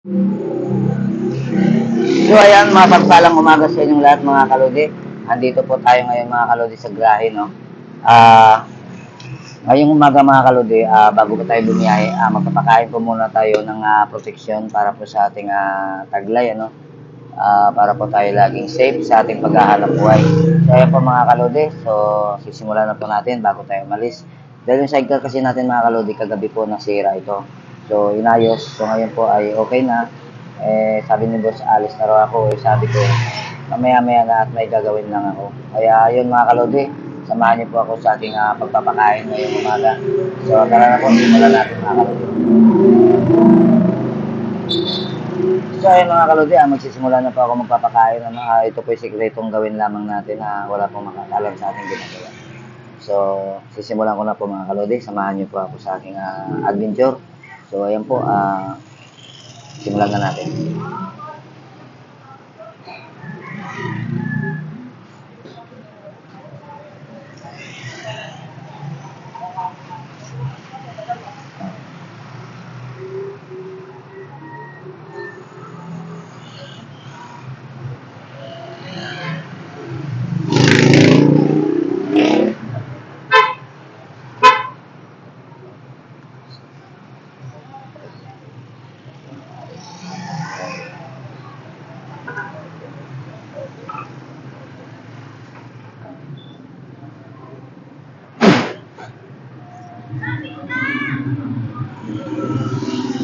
So ayan, mapagpalang umaga sa inyong lahat mga kalodi. Andito po tayo ngayon mga kalodi sa Grahe, no? Ngayong umaga mga kalodi, bago po tayo bumiyahe, magpapakain po muna tayo ng proteksyon para po sa ating taglay, ano? Para po tayo laging safe sa ating paghahanap buhay. So ayan po mga kalodi, so sisimulan na po natin bago tayo umalis. Dahil yung sidecar kasi natin mga kalodi, kagabi po nasira ito. So inayos, so ngayon po ay okay na. Sabi ni boss, alis na raw ako. Sabi ko, mamaya-maya na at may gagawin lang ako. Kaya yun mga kalodi, samahan niyo po ako sa ating pagpapakain ngayong umaga. So tara na po, simulan natin mga kalodi. So ayun mga kalodi, magsisimula na po ako magpapakain. Ito po yung sikretong gawin lamang natin na wala pong makakalam sa ating ginagawa. So sisimulan ko na po mga kalodi, samahan niyo po ako sa aking adventure. So ayan po, simulan na natin.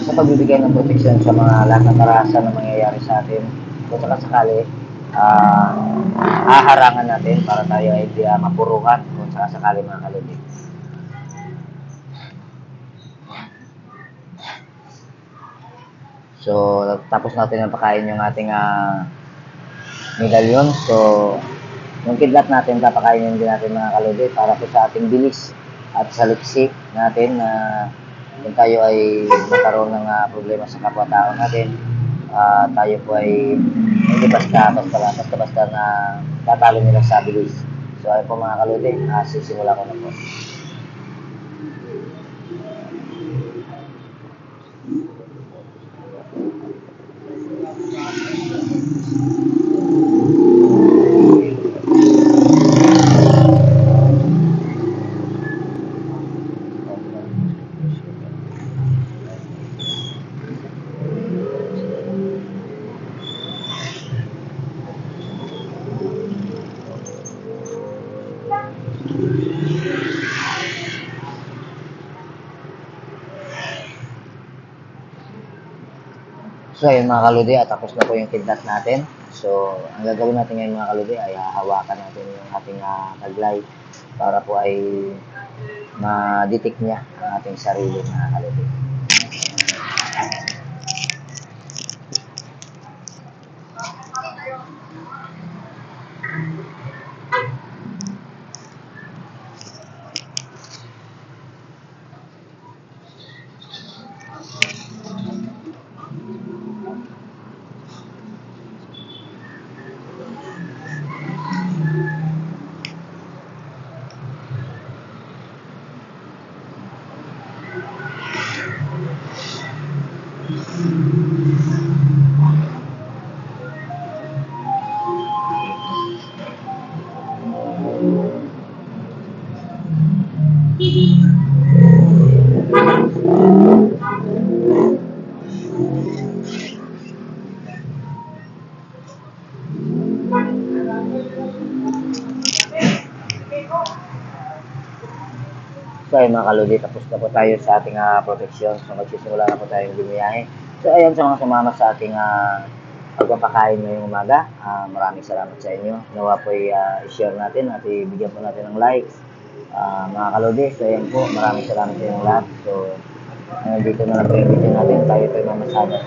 Sa pagbibigay ng proteksyon sa mga lahat ng karahasan na mangyayari sa atin, kung sakasakali, ah haharangan natin para tayo ay hindi mapuruhan kung sakasakali mga kalodi. So, tapos natin ang pakain yung ating medalyon. So, yung kidlat natin, papakainin din natin mga kalodi para po sa ating bilis at sa lipsik natin na kung tayo ay magkaroon ng problema sa kapwa-tao natin, tayo po ay hindi basta na tatalo nila sa bilis. So, ayun po mga kalodi, sisimula ko na po. So, ayun mga kaludi, tapos na po yung kidnap natin. So, ang gagawin natin ngayon mga kaludi ay hahawakan natin yung ating taglay para po ay ma-detect niya ang ating sarili mga kaludi. So ayun mga kaludi, tapos na po tayo sa ating proteksyon. So magsisimula na po tayong bumiyahe. So ayun sa mga sumama sa ating pagpapakain ngayong umaga. Maraming salamat sa inyo. Nawa po i-share natin at ibigyan po natin ng likes. Mga kaludi, so ayun po, maraming salamat sa inyong lahat. So dito na lang po yung video natin. Tayo po ay mamasada.